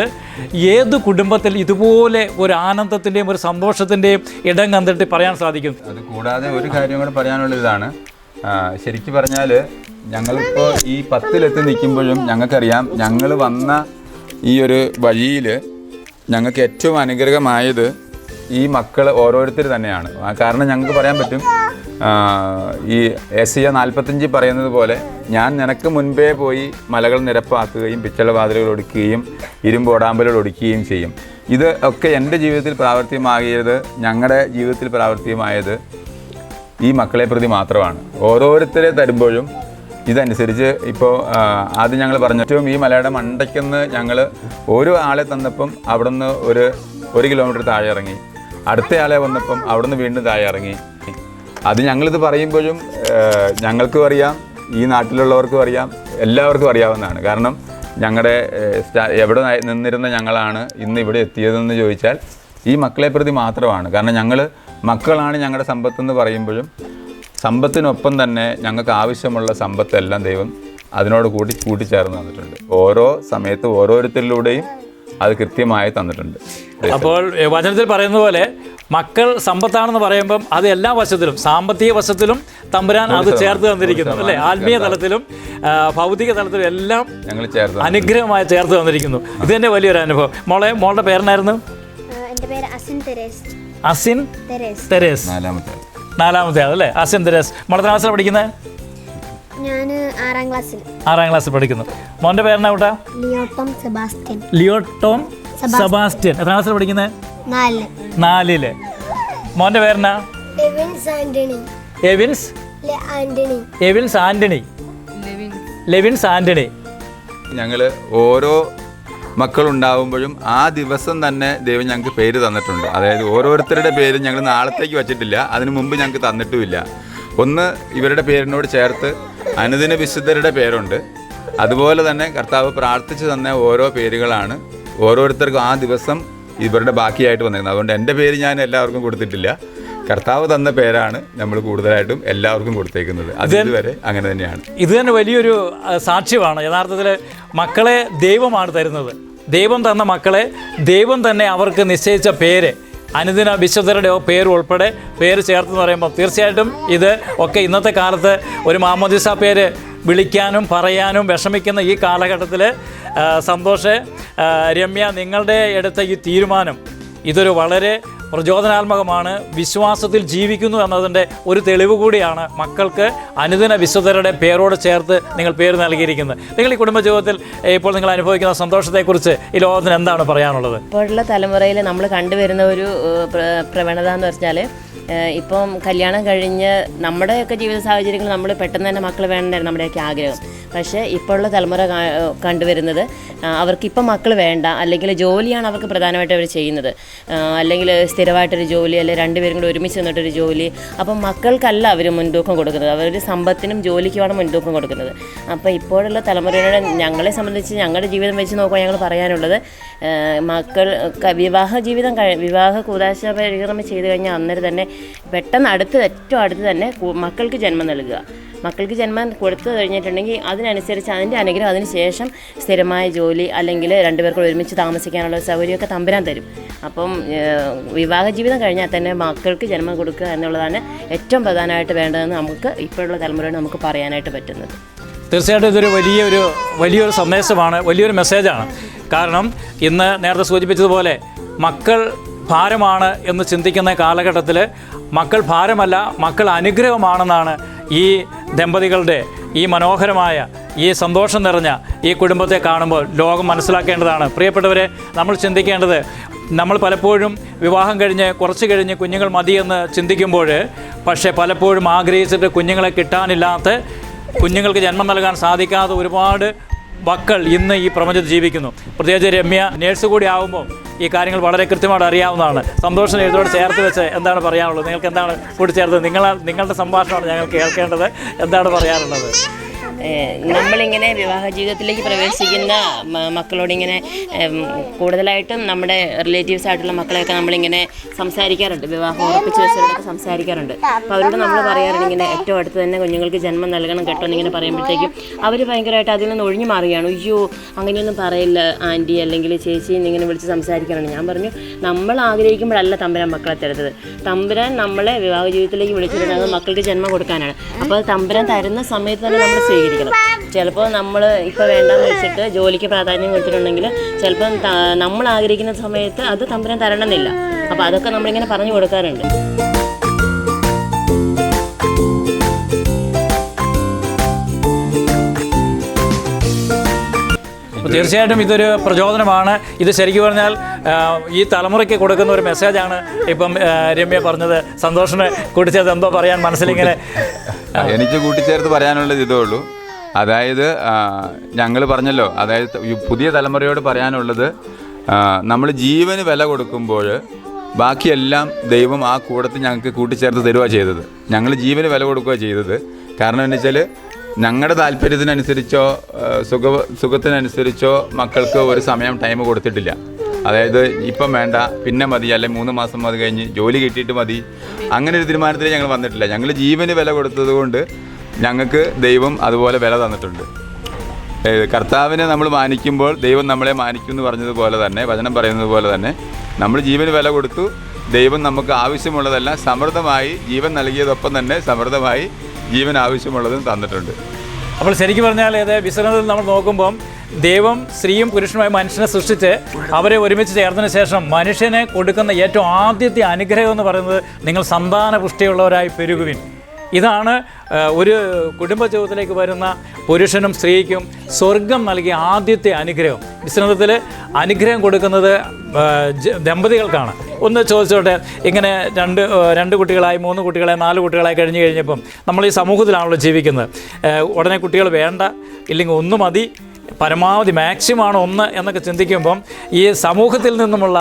[SPEAKER 5] ഏത് കുടുംബത്തിൽ ഇതുപോലെ ഒരു ആനന്ദത്തിൻ്റെയും ഒരു സന്തോഷത്തിൻ്റെയും ഇടം കണ്ടിട്ട് പറയാൻ സാധിക്കും?
[SPEAKER 2] അത് കൂടാതെ ഒരു കാര്യം കൂടെ പറയാനുള്ള ഇതാണ്, ശരിക്കും പറഞ്ഞാൽ ഞങ്ങളിപ്പോൾ ഈ 10-ലെത്തി നിൽക്കുമ്പോഴും ഞങ്ങൾക്കറിയാം ഞങ്ങൾ വന്ന ഈ ഒരു വഴിയിൽ ഞങ്ങൾക്ക് ഏറ്റവും അനുഗ്രഹമായത് ഈ മക്കൾ ഓരോരുത്തർ തന്നെയാണ്. കാരണം ഞങ്ങൾക്ക് പറയാൻ പറ്റും, ഈ ഏശയ്യാ 45 പറയുന്നത് പോലെ, ഞാൻ നിനക്ക് മുൻപേ പോയി മലകൾ നിരപ്പാക്കുകയും പിച്ചള വാതിലുകൾ ഒടുക്കുകയും ഇരുമ്പോടാമ്പലുകൾ ഒടുക്കുകയും ചെയ്യും. ഇത് ഒക്കെ എൻ്റെ ജീവിതത്തിൽ പ്രാവർത്തികമാകിയത്, ഞങ്ങളുടെ ജീവിതത്തിൽ പ്രാവർത്തികമായത് ഈ മക്കളെ പ്രതി മാത്രമാണ്. ഓരോരുത്തരെ തരുമ്പോഴും ഇതനുസരിച്ച് ഇപ്പോൾ ആദ്യം ഞങ്ങൾ പറഞ്ഞു, ഏറ്റവും ഈ മലയുടെ മണ്ടയ്ക്കെന്ന് ഞങ്ങൾ ഓരോ ആളെ തന്നപ്പം അവിടെ നിന്ന് ഒരു കിലോമീറ്റർ താഴെ ഇറങ്ങി, അടുത്തയാളെ വന്നപ്പം അവിടെ നിന്ന് വീണ്ടും താഴെ ഇറങ്ങി. അത് ഞങ്ങളിത് പറയുമ്പോഴും ഞങ്ങൾക്കും അറിയാം, ഈ നാട്ടിലുള്ളവർക്കും അറിയാം, എല്ലാവർക്കും അറിയാവുന്നതാണ്. കാരണം ഞങ്ങളുടെ എവിടെ നിന്നിരുന്ന ഞങ്ങളാണ് ഇന്ന് ഇവിടെ എത്തിയതെന്ന് ചോദിച്ചാൽ ഈ മക്കളെ പ്രതി മാത്രമാണ്. കാരണം മക്കളാണ് ഞങ്ങളുടെ സമ്പത്തെന്ന് പറയുമ്പോഴും സമ്പത്തിനൊപ്പം തന്നെ ഞങ്ങൾക്ക് ആവശ്യമുള്ള സമ്പത്തെല്ലാം ദൈവം അതിനോട് കൂട്ടിച്ചേർന്ന് തന്നിട്ടുണ്ട്. ഓരോ സമയത്ത് ഓരോരുത്തരിലൂടെയും അത് കൃത്യമായി തന്നിട്ടുണ്ട്.
[SPEAKER 5] അപ്പോൾ വചനത്തിൽ പറയുന്ന പോലെ മക്കൾ സമ്പത്താണെന്ന് പറയുമ്പം അത് എല്ലാ വശത്തിലും, സാമ്പത്തിക വശത്തിലും തമ്പുരാൻ അത് ചേർത്ത് തന്നിരിക്കുന്നു, അല്ലേ? ആത്മീയ തലത്തിലും ഭൗതിക തലത്തിലും എല്ലാം
[SPEAKER 2] ഞങ്ങൾ
[SPEAKER 5] അനുഗ്രഹമായി ചേർത്ത് തന്നിരിക്കുന്നു. ഇത് തന്നെ വലിയൊരു അനുഭവം. മോളുടെ പേരെന്നായിരുന്നു?
[SPEAKER 6] എൻ്റെ പേര് അസിൻ തെരേസ്.
[SPEAKER 5] അസിൻ തെരേസ്, 4ാമത്തെ ആളല്ലേ? അസിൻ തെരേസ്. മോളെ ക്ലാസ്സിൽ പഠിക്കുന്നത്?
[SPEAKER 6] ഞാൻ 6ാം ക്ലാസ്സിൽ.
[SPEAKER 5] 6ാം ക്ലാസ്സിൽ പഠിക്കുന്നു. മോൻ്റെ പേരെന്നാ കൂട്ടാ?
[SPEAKER 6] ലിയോട്ടോം സെബാസ്റ്റ്യൻ.
[SPEAKER 5] ലിയോട്ടോം സെബാസ്റ്റ്യൻ. എത്ര ക്ലാസ്സിൽ പഠിക്കുന്നത്? 4ല്. മോൻ്റെ പേരെന്നാ?
[SPEAKER 6] എവിൻസ് ആന്റണി.
[SPEAKER 5] ലെവിൻസ് ആന്റണി.
[SPEAKER 2] ഞങ്ങൾ ഓരോ മക്കളുണ്ടാവുമ്പോഴും ആ ദിവസം തന്നെ ദൈവം ഞങ്ങൾക്ക് പേര് തന്നിട്ടുണ്ട്. അതായത് ഓരോരുത്തരുടെ പേര് ഞങ്ങൾ നാളത്തേക്ക് വച്ചിട്ടില്ല, അതിനു മുമ്പ് ഞങ്ങൾക്ക് തന്നിട്ടുമില്ല. ഒന്ന് ഇവരുടെ പേരിനോട് ചേർത്ത് അനുദിന വിശുദ്ധരുടെ പേരുണ്ട്. അതുപോലെ തന്നെ കർത്താവ് പ്രാർത്ഥിച്ചു തന്ന ഓരോ പേരുകളാണ് ഓരോരുത്തർക്കും ആ ദിവസം ഇവരുടെ ബാക്കിയായിട്ട് വന്നിരുന്നത്. അതുകൊണ്ട് എൻ്റെ പേര് ഞാൻ എല്ലാവർക്കും കൊടുത്തിട്ടില്ല. കർത്താവ് തന്ന പേരാണ് നമ്മൾ കൂടുതലായിട്ടും എല്ലാവർക്കും കൊടുത്തേക്കുന്നത്. അത് ഇതുവരെ അങ്ങനെ തന്നെയാണ്.
[SPEAKER 5] ഇത് തന്നെ വലിയൊരു സാക്ഷ്യമാണ്. യഥാർത്ഥത്തിൽ മക്കളെ ദൈവമാണ് തരുന്നത്. ദൈവം തന്ന മക്കളെ ദൈവം തന്നെ അവർക്ക് നിശ്ചയിച്ച പേര്, അനുദിന വിശുദ്ധരുടെ പേര് ഉൾപ്പെടെ പേര് ചേർത്തെന്ന് പറയുമ്പോൾ തീർച്ചയായിട്ടും ഇത് ഒക്കെ ഇന്നത്തെ കാലത്ത് ഒരു മാമോദിസ പേര് വിളിക്കാനും പറയാനും വിഷമിക്കുന്ന ഈ കാലഘട്ടത്തിൽ സന്തോഷ്, രമ്യ, നിങ്ങളുടെ എടുത്ത ഈ തീരുമാനം ഇതൊരു വളരെ പ്രചോദനാത്മകമാണ്. വിശ്വാസത്തിൽ ജീവിക്കുന്നു എന്നതിൻ്റെ ഒരു തെളിവ് കൂടിയാണ് മക്കൾക്ക് അനുദിന വിശുദ്ധരുടെ പേരോട് ചേർത്ത് നിങ്ങൾ പേര് നൽകിയിരിക്കുന്നത്. നിങ്ങൾ ഈ കുടുംബജീവിതത്തിൽ ഇപ്പോൾ നിങ്ങൾ അനുഭവിക്കുന്ന സന്തോഷത്തെക്കുറിച്ച് ഈ ലോകത്തിന് എന്താണ് പറയാനുള്ളത്?
[SPEAKER 3] ഇപ്പോഴുള്ള തലമുറയിൽ നമ്മൾ കണ്ടുവരുന്ന ഒരു പ്രവണത എന്ന് വെച്ചാൽ, ഇപ്പം കല്യാണം കഴിഞ്ഞ് നമ്മുടെയൊക്കെ ജീവിത സാഹചര്യങ്ങൾ നമ്മൾ പെട്ടെന്ന് തന്നെ മക്കൾ വേണ്ടായിരുന്നു നമ്മുടെയൊക്കെ ആഗ്രഹം. പക്ഷേ ഇപ്പോഴുള്ള തലമുറ കണ്ടുവരുന്നത് അവർക്കിപ്പം മക്കൾ വേണ്ട, അല്ലെങ്കിൽ ജോലിയാണ് അവർക്ക് പ്രധാനമായിട്ട് അവർ ചെയ്യുന്നത്, അല്ലെങ്കിൽ സ്ഥിരമായിട്ടൊരു ജോലി, അല്ലെങ്കിൽ രണ്ടുപേരും കൂടി ഒരുമിച്ച് നിന്നിട്ടൊരു ജോലി. അപ്പം മക്കൾക്കല്ല അവർ മുൻതൂക്കം കൊടുക്കുന്നത്, അവർ സമ്പത്തിനും ജോലിക്കുമാണ് മുൻതൂക്കം കൊടുക്കുന്നത്. അപ്പോൾ ഇപ്പോഴുള്ള തലമുറയുടെ ഞങ്ങളെ സംബന്ധിച്ച് ഞങ്ങളുടെ ജീവിതം വെച്ച് നോക്കുമ്പോൾ ഞങ്ങൾ പറയാനുള്ളത്, മക്കൾ വിവാഹ കൂതാശ പരികർമ്മം ചെയ്ത് കഴിഞ്ഞാൽ അന്നേരം തന്നെ പെട്ടെന്ന് ഏറ്റവും അടുത്ത് തന്നെ മക്കൾക്ക് ജന്മം നൽകുക. മക്കൾക്ക് ജന്മം കൊടുത്തു കഴിഞ്ഞിട്ടുണ്ടെങ്കിൽ അതിനനുസരിച്ച് അതിൻ്റെ അനുഗ്രഹം, അതിന് ശേഷം സ്ഥിരമായ ജോലി അല്ലെങ്കിൽ രണ്ടുപേർക്കും ഒരുമിച്ച് താമസിക്കാനുള്ള സൗകര്യമൊക്കെ തമ്പുരാൻ തരും. അപ്പം വിവാഹ ജീവിതം കഴിഞ്ഞാൽ തന്നെ മക്കൾക്ക് ജന്മം കൊടുക്കുക എന്നുള്ളതാണ് ഏറ്റവും പ്രധാനമായിട്ട് വേണ്ടതെന്ന് നമുക്ക് ഇപ്പോഴുള്ള തലമുറയോട് നമുക്ക് പറയാനായിട്ട് പറ്റുന്നത്.
[SPEAKER 5] തീർച്ചയായിട്ടും ഇതൊരു വലിയൊരു സന്ദേശമാണ്, വലിയൊരു മെസ്സേജാണ്. കാരണം ഇന്ന് നേരത്തെ സൂചിപ്പിച്ചതുപോലെ മക്കൾ ഭാരമാണ് എന്ന് ചിന്തിക്കുന്ന കാലഘട്ടത്തിൽ മക്കൾ ഭാരമല്ല, മക്കൾ അനുഗ്രഹമാണെന്നാണ് ഈ ദമ്പതികളുടെ ഈ മനോഹരമായ ഈ സന്തോഷം നിറഞ്ഞ ഈ കുടുംബത്തെ കാണുമ്പോൾ ലോകം മനസ്സിലാക്കേണ്ടതാണ്. പ്രിയപ്പെട്ടവരെ, നമ്മൾ ചിന്തിക്കേണ്ടത്, നമ്മൾ പലപ്പോഴും വിവാഹം കുറച്ച് കഴിഞ്ഞ് കുഞ്ഞുങ്ങൾ മതിയെന്ന് ചിന്തിക്കുമ്പോൾ പക്ഷേ പലപ്പോഴും ആഗ്രഹിച്ചിട്ട് കുഞ്ഞുങ്ങളെ കിട്ടാനില്ലാത്ത, കുഞ്ഞുങ്ങൾക്ക് ജന്മം നൽകാൻ സാധിക്കാതെ ഒരുപാട് മക്കൾ ഇന്ന് ഈ പ്രപഞ്ചത്തിൽ ജീവിക്കുന്നു. പ്രത്യേകിച്ച് രമ്യ നേഴ്സ് കൂടി ആകുമ്പോൾ ഈ കാര്യങ്ങൾ വളരെ കൃത്യമായിട്ട് അറിയാവുന്നതാണ്. സന്തോഷം ഇതിനോട് ചേർത്ത് വെച്ച് എന്താണ് പറയാനുള്ളത്? നിങ്ങൾക്ക് എന്താണ് കൂട്ടിച്ചേർത്ത് നിങ്ങളുടെ സംഭാഷണമാണ് ഞങ്ങൾ കേൾക്കേണ്ടത്. എന്താണ് പറയാനുള്ളത്?
[SPEAKER 3] നമ്മളിങ്ങനെ വിവാഹ ജീവിതത്തിലേക്ക് പ്രവേശിക്കുന്ന മക്കളോടിങ്ങനെ കൂടുതലായിട്ടും നമ്മുടെ റിലേറ്റീവ്സ് ആയിട്ടുള്ള മക്കളെയൊക്കെ നമ്മളിങ്ങനെ സംസാരിക്കാറുണ്ട്, വിവാഹം ഉറപ്പിച്ച് വെച്ചവരോടൊക്കെ സംസാരിക്കാറുണ്ട്. അപ്പോൾ അവരോട് നമ്മൾ പറയാറുണ്ട് ഇങ്ങനെ ഏറ്റവും അടുത്ത് തന്നെ കുഞ്ഞുങ്ങൾക്ക് ജന്മം നൽകണം കേട്ടോ എന്നിങ്ങനെ പറയുമ്പോഴത്തേക്കും അവർ ഭയങ്കരമായിട്ട് അതിൽ നിന്ന് ഒഴിഞ്ഞു മാറുകയാണ്. അയ്യോ അങ്ങനെയൊന്നും പറയില്ല ആൻറ്റി അല്ലെങ്കിൽ ചേച്ചി എന്നിങ്ങനെ വിളിച്ച് സംസാരിക്കാറുണ്ട്. ഞാൻ പറഞ്ഞു, നമ്മൾ ആഗ്രഹിക്കുമ്പോഴല്ല തമ്പുരാൻ മക്കളെ തരുന്നത്. തമ്പുരാൻ നമ്മളെ വിവാഹ ജീവിതത്തിലേക്ക് വിളിച്ചിരുന്നത് മക്കൾക്ക് ജന്മം കൊടുക്കാനാണ്. അപ്പോൾ തമ്പുരാൻ തരുന്ന സമയത്ത് തന്നെ നമ്മൾ സ്വീകരിക്കണം. ചിലപ്പോൾ നമ്മൾ ഇപ്പോൾ വേണ്ടാന്ന് വെച്ചിട്ട് ജോലിക്ക് പ്രാധാന്യം കൊടുത്തിട്ടുണ്ടെങ്കിൽ ചിലപ്പം നമ്മൾ ആഗ്രഹിക്കുന്ന സമയത്ത് അത് തമ്പുരാൻ തരണമെന്നില്ല. അപ്പോൾ അതൊക്കെ നമ്മളിങ്ങനെ പറഞ്ഞു കൊടുക്കാറുണ്ട്.
[SPEAKER 5] തീർച്ചയായിട്ടും ഇതൊരു പ്രചോദനമാണ്. ഇത് ശരിക്കും പറഞ്ഞാൽ ഈ തലമുറയ്ക്ക് കൊടുക്കുന്ന ഒരു മെസ്സേജാണ്. ഇപ്പം രമ്യ പറഞ്ഞത്, സന്തോഷിനെ കൂട്ടിച്ചേർത്ത് എന്തോ പറയാൻ മനസ്സിലിങ്ങനെ.
[SPEAKER 2] എനിക്ക് കൂട്ടിച്ചേർത്ത് പറയാനുള്ളത് ഇതേ ഉള്ളൂ. അതായത് ഞങ്ങൾ പറഞ്ഞല്ലോ, അതായത് പുതിയ തലമുറയോട് പറയാനുള്ളത്, നമ്മൾ ജീവന് വില കൊടുക്കുമ്പോൾ ബാക്കിയെല്ലാം ദൈവം ആ കൂടത്തിൽ ഞങ്ങൾക്ക് കൂട്ടിച്ചേർത്ത് തരുക ചെയ്തത്. ഞങ്ങൾ ജീവന് വില കൊടുക്കുക ചെയ്തത്. കാരണം എന്ന് വെച്ചാൽ ഞങ്ങളുടെ താല്പര്യത്തിനനുസരിച്ചോ സുഖത്തിനനുസരിച്ചോ മക്കൾക്ക് ഒരു ടൈം കൊടുത്തിട്ടില്ല. അതായത് ഇപ്പം വേണ്ട, പിന്നെ മതി, അല്ലെങ്കിൽ 3 മാസം മതി കഴിഞ്ഞ് ജോലി കിട്ടിയിട്ട് മതി, അങ്ങനെ ഒരു തീരുമാനത്തിൽ ഞങ്ങൾ വന്നിട്ടില്ല. ഞങ്ങൾ ജീവന് വില കൊടുത്തത് കൊണ്ട് ഞങ്ങൾക്ക് ദൈവം അതുപോലെ വില തന്നിട്ടുണ്ട്. കർത്താവിനെ നമ്മൾ മാനിക്കുമ്പോൾ ദൈവം നമ്മളെ മാനിക്കും എന്ന് പറഞ്ഞതുപോലെ തന്നെ, വചനം പറയുന്നത് പോലെ തന്നെ, നമ്മൾ ജീവന് വില കൊടുത്തു. ദൈവം നമുക്ക് ആവശ്യമുള്ളതെല്ലാം സമൃദ്ധമായി ജീവൻ നൽകിയതൊപ്പം തന്നെ സമൃദ്ധമായി ജീവൻ ആവശ്യമുള്ളതും തന്നിട്ടുണ്ട്.
[SPEAKER 5] അപ്പോൾ ശരിക്കും പറഞ്ഞാൽ വിശ്രമത്തിൽ നമ്മൾ നോക്കുമ്പം ദൈവം സ്ത്രീയും പുരുഷനുമായി മനുഷ്യനെ സൃഷ്ടിച്ച് അവരെ ഒരുമിച്ച് ചേർന്നതിന് ശേഷം മനുഷ്യനെ കൊടുക്കുന്ന ഏറ്റവും ആദ്യത്തെ അനുഗ്രഹം എന്ന് പറയുന്നത്, നിങ്ങൾ സന്താന പുഷ്ടിയുള്ളവരായി പെരുകുവിൻ. ഇതാണ് ഒരു കുടുംബജീവിതത്തിലേക്ക് വരുന്ന പുരുഷനും സ്ത്രീക്കും സ്വർഗം നൽകിയ ആദ്യത്തെ അനുഗ്രഹം. വിശ്രമത്തിൽ അനുഗ്രഹം കൊടുക്കുന്നത് ദമ്പതികൾക്കാണ്. ഒന്ന് ചോദിച്ചോട്ടെ, ഇങ്ങനെ രണ്ട് കുട്ടികളായി, 3 കുട്ടികളായി, 4 കുട്ടികളായി കഴിഞ്ഞപ്പം നമ്മൾ ഈ സമൂഹത്തിലാണല്ലോ ജീവിക്കുന്നത്. ഉടനെ കുട്ടികൾ വേണ്ട, ഇല്ലെങ്കിൽ 1 മതി, പരമാവധി മാക്സിമം 1 എന്നൊക്കെ ചിന്തിക്കുമ്പം ഈ സമൂഹത്തിൽ നിന്നുമുള്ള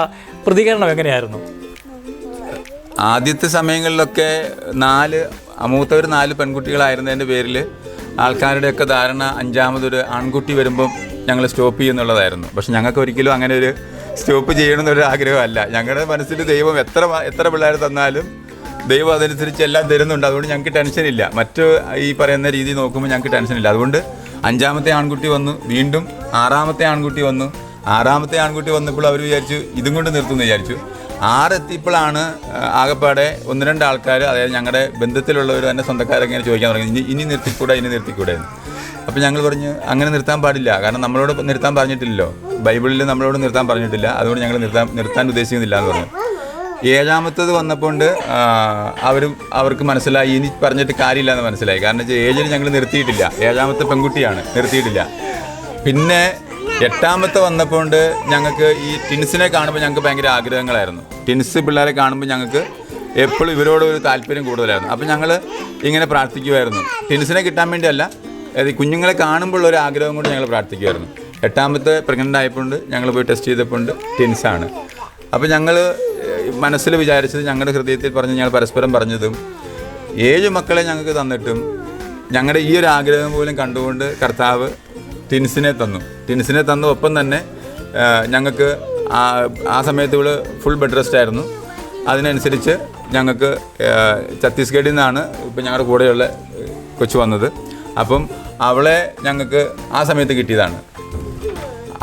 [SPEAKER 5] പ്രതികരണം എങ്ങനെയായിരുന്നു?
[SPEAKER 2] ആദ്യത്തെ സമയങ്ങളിലൊക്കെ മൂത്തവർ 4 പെൺകുട്ടികളായിരുന്നതിൻ്റെ പേരിൽ ആൾക്കാരുടെയൊക്കെ ധാരണ 5ാമതൊരു ആൺകുട്ടി വരുമ്പം ഞങ്ങൾ സ്റ്റോപ്പ് ചെയ്യുന്നുള്ളതായിരുന്നു. പക്ഷെ ഞങ്ങൾക്ക് ഒരിക്കലും അങ്ങനെ ഒരു സ്റ്റോപ്പ് ചെയ്യണമെന്നൊരു ആഗ്രഹമല്ല. ഞങ്ങളുടെ മനസ്സിൽ ദൈവം എത്ര പിള്ളേർ തന്നാലും ദൈവം അതനുസരിച്ച് എല്ലാം തരുന്നുണ്ട്. അതുകൊണ്ട് ഞങ്ങൾക്ക് ടെൻഷനില്ല. മറ്റ് ഈ പറയുന്ന രീതി നോക്കുമ്പോൾ ഞങ്ങൾക്ക് ടെൻഷനില്ല. അതുകൊണ്ട് 5ാമത്തെ ആൺകുട്ടി വന്നു, വീണ്ടും 6ാമത്തെ ആൺകുട്ടി വന്നു. 6ാമത്തെ ആൺകുട്ടി വന്നപ്പോൾ അവർ വിചാരിച്ചു ഇതും കൊണ്ട് നിർത്തുമെന്ന് വിചാരിച്ചു. 6 എത്തിയപ്പോഴാണ് ആകെപ്പാടെ 1-2 ആൾക്കാർ, അതായത് ഞങ്ങളുടെ ബന്ധത്തിലുള്ളവർ തന്നെ സ്വന്തക്കാരൊക്കെ ഇങ്ങനെ ചോദിക്കാൻ തുടങ്ങി, ഇനി നിർത്തിക്കൂടെ എന്ന്. അപ്പോൾ ഞങ്ങൾ പറഞ്ഞു അങ്ങനെ നിർത്താൻ പാടില്ല, കാരണം നമ്മളോട് നിർത്താൻ പറഞ്ഞിട്ടില്ലല്ലോ, ബൈബിളിൽ നമ്മളോട് നിർത്താൻ പറഞ്ഞിട്ടില്ല, അതുകൊണ്ട് ഞങ്ങൾ നിർത്താൻ ഉദ്ദേശിക്കുന്നില്ല എന്ന് പറഞ്ഞു. 7ാമത്തത് വന്നപ്പോൾ അവർക്ക് മനസ്സിലായി ഇനി പറഞ്ഞിട്ട് കാര്യമില്ല എന്ന് മനസ്സിലായി. കാരണം വെച്ചാൽ ഏജിൽ ഞങ്ങൾ നിർത്തിയിട്ടില്ല, 7ാമത്തെ പെൺകുട്ടിയാണ്, നിർത്തിയിട്ടില്ല. പിന്നെ 8ാമത്തെ വന്നപ്പോൾ ഞങ്ങൾക്ക് ഈ ടിൻസിനെ കാണുമ്പോൾ ഞങ്ങൾക്ക് ഭയങ്കര ആഗ്രഹങ്ങളായിരുന്നു. ടിൻസ് പിള്ളേരെ കാണുമ്പോൾ ഞങ്ങൾക്ക് എപ്പോഴും ഇവരോട് ഒരു താല്പര്യം കൂടുതലായിരുന്നു. അപ്പോൾ ഞങ്ങൾ ഇങ്ങനെ പ്രാർത്ഥിക്കുമായിരുന്നു, ടിൻസിനെ കിട്ടാൻ വേണ്ടിയല്ല, കുഞ്ഞുങ്ങളെ കാണുമ്പോൾ ഒരു ആഗ്രഹം കൊണ്ട് ഞങ്ങൾ പ്രാർത്ഥിക്കുമായിരുന്നു. 8ാമത്തെ പ്രഗ്നൻ്റ് ആയപ്പോൾ ഞങ്ങൾ പോയി ടെസ്റ്റ് ചെയ്തപ്പോൾ ടിൻസാണ്. അപ്പോൾ ഞങ്ങൾ മനസ്സിൽ വിചാരിച്ചത്, ഞങ്ങളുടെ ഹൃദയത്തിൽ പറഞ്ഞ് ഞങ്ങൾ പരസ്പരം പറഞ്ഞതും 7 മക്കളെ ഞങ്ങൾക്ക് തന്നിട്ടും ഞങ്ങളുടെ ഈ ഒരു ആഗ്രഹം പോലും കണ്ടുകൊണ്ട് കർത്താവ് ടിൻസിനെ തന്നു. ഒപ്പം തന്നെ ഞങ്ങൾക്ക് ആ സമയത്ത് ഇവള് ഫുൾ ബെഡ് റെസ്റ്റ് ആയിരുന്നു. അതിനനുസരിച്ച് ഞങ്ങൾക്ക് ഛത്തീസ്ഗഡിൽ നിന്നാണ് ഇപ്പം ഞങ്ങളുടെ കൂടെയുള്ള കൊച്ചു വന്നത്. അപ്പം അവളെ ഞങ്ങൾക്ക് ആ സമയത്ത് കിട്ടിയതാണ്.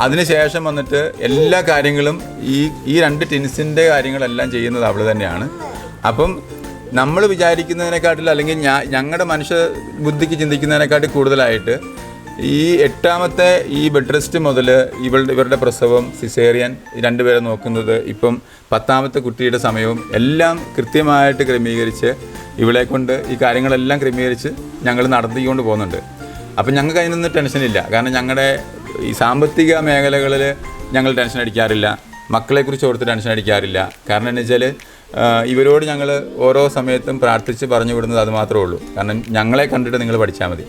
[SPEAKER 2] അതിനുശേഷം വന്നിട്ട് എല്ലാ കാര്യങ്ങളും ഈ 2 ടിൻസിൻ്റെ കാര്യങ്ങളെല്ലാം ചെയ്യുന്നത് അവൾ തന്നെയാണ്. അപ്പം നമ്മൾ വിചാരിക്കുന്നതിനെക്കാട്ടിൽ, അല്ലെങ്കിൽ ഞങ്ങളുടെ മനുഷ്യ ബുദ്ധിക്ക് ചിന്തിക്കുന്നതിനെക്കാട്ടിൽ കൂടുതലായിട്ട് ഈ 8ാമത്തെ ഈ ബെഡ് റെസ്റ്റ് മുതൽ ഇവരുടെ പ്രസവം, സിസേറിയൻ 2 പേരെ നോക്കുന്നത്, ഇപ്പം 10ാമത്തെ കുട്ടിയുടെ സമയവും എല്ലാം കൃത്യമായിട്ട് ക്രമീകരിച്ച് ഇവളെ കൊണ്ട് ഈ കാര്യങ്ങളെല്ലാം ക്രമീകരിച്ച് ഞങ്ങൾ നടത്തിക്കൊണ്ട് പോകുന്നുണ്ട്. അപ്പം ഞങ്ങൾക്ക് അതിനൊന്നും ടെൻഷനില്ല. കാരണം ഞങ്ങളുടെ ഈ സാമ്പത്തിക മേഖലകളിൽ ഞങ്ങൾ ടെൻഷൻ അടിക്കാറില്ല, മക്കളെക്കുറിച്ച് ഓർത്ത് ടെൻഷൻ അടിക്കാറില്ല. കാരണം എന്ന് വെച്ചാൽ ഇവരോട് ഞങ്ങൾ ഓരോ സമയത്തും പ്രാർത്ഥിച്ച് പറഞ്ഞു വിടുന്നത് അത് മാത്രമേ ഉള്ളൂ. കാരണം ഞങ്ങളെ കണ്ടിട്ട് നിങ്ങൾ പഠിച്ചാൽ മതി,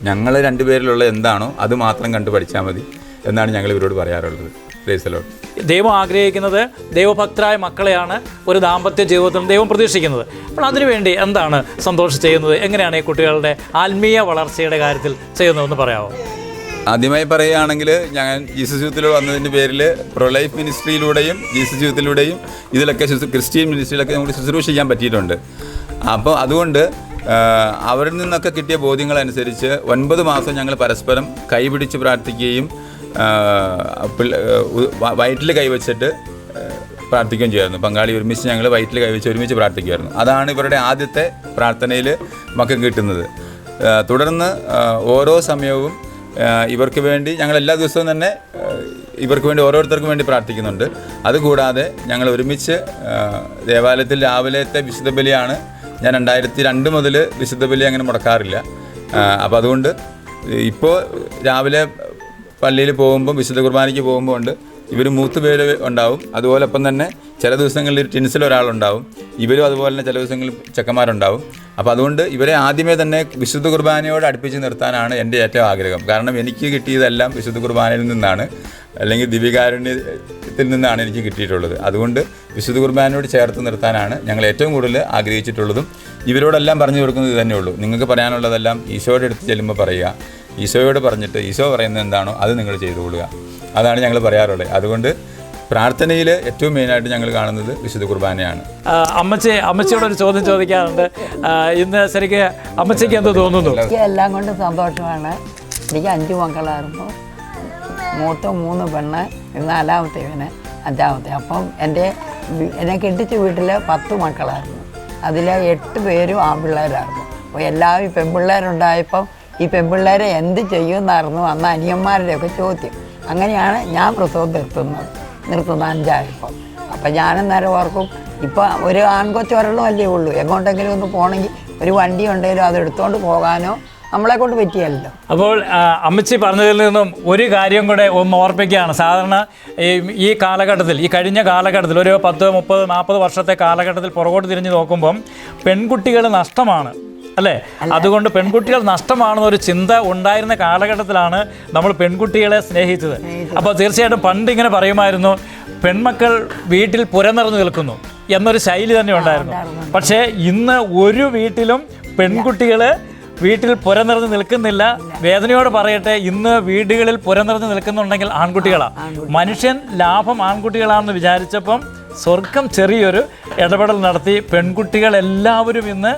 [SPEAKER 2] ഞങ്ങൾ 2 പേരിലുള്ള എന്താണോ അത് മാത്രം കണ്ട് പഠിച്ചാൽ മതി എന്നാണ് ഞങ്ങൾ ഇവരോട് പറയാറുള്ളത്. Praise the Lord.
[SPEAKER 5] ദൈവം ആഗ്രഹിക്കുന്നത് ദൈവഭക്തരായ മക്കളെയാണ് ഒരു ദാമ്പത്യ ജീവിതത്തിൽ ദൈവം പ്രതീക്ഷിക്കുന്നത്. അപ്പോൾ അതിനുവേണ്ടി എന്താണ് സന്തോഷം ചെയ്യുന്നത്? എങ്ങനെയാണ് ഈ കുട്ടികളുടെ ആത്മീയ വളർച്ചയുടെ കാര്യത്തിൽ ചെയ്യുന്നതെന്ന് പറയാമോ?
[SPEAKER 2] ആദ്യമായി പറയുകയാണെങ്കിൽ, ഞാൻ ജീസസ് യൂത്തിലൂടെ വന്നതിൻ്റെ പേരിൽ പ്രൊലൈഫ് മിനിസ്ട്രിയിലൂടെയും ജീസസ് യൂത്തിലൂടെയും ഇതിലൊക്കെ ക്രിസ്ത്യൻ മിനിസ്ട്രിയിലൊക്കെ നമുക്ക് ശുശ്രൂഷ ചെയ്യാൻ പറ്റിയിട്ടുണ്ട്. അപ്പോൾ അതുകൊണ്ട് അവരിൽ നിന്നൊക്കെ കിട്ടിയ ബോധ്യങ്ങളനുസരിച്ച് 9 മാസം ഞങ്ങൾ പരസ്പരം കൈപിടിച്ച് പ്രാർത്ഥിക്കുകയും വയറ്റിൽ കൈവച്ചിട്ട് പ്രാർത്ഥിക്കുകയും ചെയ്യുമായിരുന്നു. പങ്കാളി ഒരുമിച്ച് ഞങ്ങൾ വയറ്റിൽ കൈവച്ച് ഒരുമിച്ച് പ്രാർത്ഥിക്കുമായിരുന്നു. അതാണ് ഇവരുടെ ആദ്യത്തെ പ്രാർത്ഥനയിൽ മക്കൾ കിട്ടുന്നത്. തുടർന്ന് ഓരോ സമയവും ഇവർക്ക് വേണ്ടി ഞങ്ങൾ എല്ലാ ദിവസവും തന്നെ ഇവർക്ക് വേണ്ടി ഓരോരുത്തർക്കും വേണ്ടി പ്രാർത്ഥിക്കുന്നുണ്ട്. അതുകൂടാതെ ഞങ്ങൾ ഒരുമിച്ച് ദേവാലയത്തിൽ രാവിലത്തെ വിശുദ്ധ ബലിയാണ്. ഞാൻ 2002 മുതൽ വിശുദ്ധ ബലി അങ്ങനെ മുടക്കാറില്ല. അപ്പോൾ അതുകൊണ്ട് ഇപ്പോൾ രാവിലെ പള്ളിയിൽ പോകുമ്പം, വിശുദ്ധ കുർബാനയ്ക്ക് പോകുമ്പോൾ ഉണ്ട് ഇവർ 3 പേര് ഉണ്ടാവും. അതുപോലൊപ്പം തന്നെ ചില ദിവസങ്ങളിൽ ടിൻസിൽ ഒരാളുണ്ടാവും. ഇവരും അതുപോലെ തന്നെ ചില ദിവസങ്ങളിൽ ചെക്കന്മാരുണ്ടാവും. അപ്പോൾ അതുകൊണ്ട് ഇവരെ ആദ്യമേ തന്നെ വിശുദ്ധ കുർബാനയോട് അടുപ്പിച്ച് നിർത്താനാണ് എൻ്റെ ഏറ്റവും ആഗ്രഹം. കാരണം എനിക്ക് കിട്ടിയതെല്ലാം വിശുദ്ധ കുർബാനയിൽ നിന്നാണ്, അല്ലെങ്കിൽ ദിവ്യകാരുണ്യത്തിൽ നിന്നാണ് എനിക്ക് കിട്ടിയിട്ടുള്ളത്. അതുകൊണ്ട് വിശുദ്ധ കുർബാനയോട് ചേർത്ത് നിർത്താനാണ് ഞങ്ങൾ ഏറ്റവും കൂടുതൽ ആഗ്രഹിച്ചിട്ടുള്ളതും. ഇവരോടെല്ലാം പറഞ്ഞു കൊടുക്കുന്നത് ഇത് തന്നെയുള്ളൂ. നിങ്ങൾക്ക് പറയാനുള്ളതെല്ലാം ഈശോയുടെ അടുത്ത് ചെല്ലുമ്പോൾ പറയുക, ഈശോയോട് പറഞ്ഞിട്ട് ഈശോ പറയുന്നത് എന്താണോ അത് നിങ്ങൾ ചെയ്തു കൊള്ളുക. അതാണ് ഞങ്ങൾ പറയാറുള്ളത്. അതുകൊണ്ട് പ്രാർത്ഥനയിൽ ഏറ്റവും മെയിനായിട്ട് ഞങ്ങൾ കാണുന്നത് വിശുദ്ധ കുർബാനയാണ്.
[SPEAKER 5] അമ്മച്ചിയോടൊരു ചോദ്യം ചോദിക്കാറുണ്ട്. ഇന്ന് ശരിക്കും അമ്മച്ചിക്ക് എന്ത് തോന്നുന്നു?
[SPEAKER 4] എനിക്ക് എല്ലാം കൊണ്ട് സന്തോഷമാണ്. എനിക്ക് 5 മക്കളായിരുന്നു. മൂത്ത 3 പെണ്ണ്, 4ാമത്തെ ഇവന് 5ാമത്തെ. അപ്പം എന്നെ കെട്ടിച്ച വീട്ടിൽ 10 മക്കളായിരുന്നു. അതിൽ 8 പേരും ആൺപിള്ളേരായിരുന്നു. അപ്പോൾ എല്ലാവരും പെൺപിള്ളേരുണ്ടായപ്പം ഈ പെൺപിള്ളേരെ എന്ത് ചെയ്യുമെന്നായിരുന്നു അന്ന് അനിയന്മാരുടെയൊക്കെ ചോദ്യം. അങ്ങനെയാണ് ഞാൻ പ്രസവം നിർത്തുന്നത് 5ആയപ്പം. അപ്പം ഞാനും നേരം ഓർക്കും, ഇപ്പം ഒരു ആൺകൊച്ചൊരെണ്ണം അല്ലേ ഉള്ളൂ, എങ്ങോട്ടെങ്കിലും ഒന്ന് പോകണമെങ്കിൽ ഒരു വണ്ടി ഉണ്ടെങ്കിലും അത് എടുത്തുകൊണ്ട് പോകാനോ നമ്മളെ കൊണ്ട് പറ്റിയല്ലോ.
[SPEAKER 5] അപ്പോൾ അമ്മച്ചി പറഞ്ഞതിൽ നിന്നും ഒരു കാര്യം കൂടെ ഒന്ന് ഓർപ്പിക്കുകയാണ്. സാധാരണ ഈ കാലഘട്ടത്തിൽ, ഈ കഴിഞ്ഞ കാലഘട്ടത്തിൽ ഒരു 10, 30, 40 വർഷത്തെ കാലഘട്ടത്തിൽ പുറകോട്ട് തിരിഞ്ഞ് നോക്കുമ്പം പെൺകുട്ടികൾ നഷ്ടമാണ് അല്ലേ? അതുകൊണ്ട് പെൺകുട്ടികൾ നഷ്ടമാണെന്നൊരു ചിന്ത ഉണ്ടായിരുന്ന കാലഘട്ടത്തിലാണ് നമ്മൾ പെൺകുട്ടികളെ സ്നേഹിച്ചത്. അപ്പോൾ തീർച്ചയായിട്ടും പണ്ട് ഇങ്ങനെ പറയുമായിരുന്നു, പെൺമക്കൾ വീട്ടിൽ പുരനിറഞ്ഞു നിൽക്കുന്നു എന്നൊരു ശൈലി തന്നെ ഉണ്ടായിരുന്നു. പക്ഷേ ഇന്ന് ഒരു വീട്ടിലും പെൺകുട്ടികൾ വീട്ടിൽ പുരനിറഞ്ഞ് നിൽക്കുന്നില്ല. വേദനയോട് പറയട്ടെ, ഇന്ന് വീടുകളിൽ പുരനിറഞ്ഞ് നിൽക്കുന്നുണ്ടെങ്കിൽ ആൺകുട്ടികളാണ്. മനുഷ്യൻ ലാഭം ആൺകുട്ടികളാണെന്ന് വിചാരിച്ചപ്പം സ്വർഗം ചെറിയൊരു ഇടപെടൽ നടത്തി പെൺകുട്ടികളെല്ലാവരും ഇന്ന്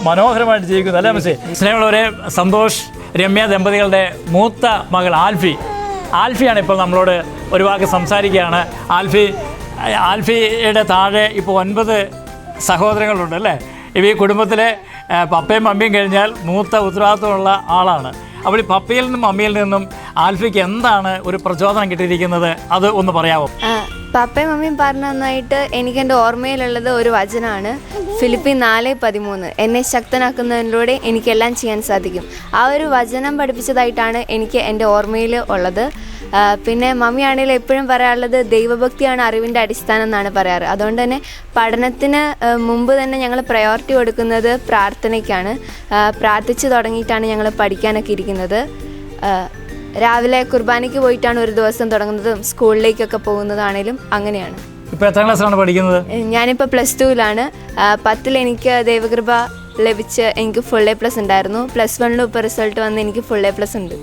[SPEAKER 5] മനോഹരമായിട്ട് ജീവിക്കുന്നു, അല്ലേ മിസ്സേ? സ്നേഹമുള്ളവരെ, സന്തോഷ് രമ്യ ദമ്പതികളുടെ മൂത്ത മകൾ ആൽഫിയാണ് ഇപ്പോൾ നമ്മളോട് ഒരു വാക്ക് സംസാരിക്കുകയാണ്. ആൽഫിയുടെ താഴെ ഇപ്പോൾ 9 സഹോദരങ്ങളുണ്ട്, അല്ലേ? ഈ കുടുംബത്തിലെ പപ്പയും മമ്മിയും കഴിഞ്ഞാൽ മൂത്ത ഉത്തരവാദിത്വമുള്ള ആളാണ്. അപ്പോൾ ഈ പപ്പയിൽ നിന്നും മമ്മിയിൽ നിന്നും ആൽഫിക്ക് എന്താണ് ഒരു പ്രചോദനം കിട്ടിയിരിക്കുന്നത്, അത് ഒന്ന് പറയാമോ?
[SPEAKER 1] പപ്പയും മമ്മിയും പറഞ്ഞ നന്നായിട്ട് എനിക്ക് എൻ്റെ ഓർമ്മയിലുള്ളത് ഒരു വചനമാണ്, ഫിലിപ്പി 4:13. എന്നെ ശക്തനാക്കുന്നതിലൂടെ എനിക്കെല്ലാം ചെയ്യാൻ സാധിക്കും. ആ ഒരു വചനം പഠിപ്പിച്ചതായിട്ടാണ് എനിക്ക് എൻ്റെ ഓർമ്മയിൽ ഉള്ളത്. പിന്നെ മമ്മിയാണെങ്കിൽ എപ്പോഴും പറയാറുള്ളത് ദൈവഭക്തിയാണ് അറിവിൻ്റെ അടിസ്ഥാനം എന്നാണ് പറയാറ്. അതുകൊണ്ട് തന്നെ പഠനത്തിന് മുമ്പ് തന്നെ ഞങ്ങൾ പ്രയോറിറ്റി കൊടുക്കുന്നത് പ്രാർത്ഥനയ്ക്കാണ്. പ്രാർത്ഥിച്ച് തുടങ്ങിയിട്ടാണ് ഞങ്ങൾ പഠിക്കാനൊക്കെ ഇരിക്കുന്നത്. രാവിലെ കുർബാനയ്ക്ക് പോയിട്ടാണ് ഒരു ദിവസം തുടങ്ങുന്നതും സ്കൂളിലേക്കൊക്കെ പോകുന്നതാണേലും അങ്ങനെയാണ്.
[SPEAKER 5] ഇപ്പോൾ എത്രാം ക്ലാസ്സിലാണ് പഠിക്കുന്നത്?
[SPEAKER 1] ഞാനിപ്പോൾ +2-ലാണ്. 10ൽ എനിക്ക് ദൈവകൃപ ലഭിച്ച് എനിക്ക് ഫുൾ A+ ഉണ്ടായിരുന്നു. +1 ഇപ്പോൾ റിസൾട്ട് വന്ന് എനിക്ക് ഫുൾ A+ ഉണ്ട്.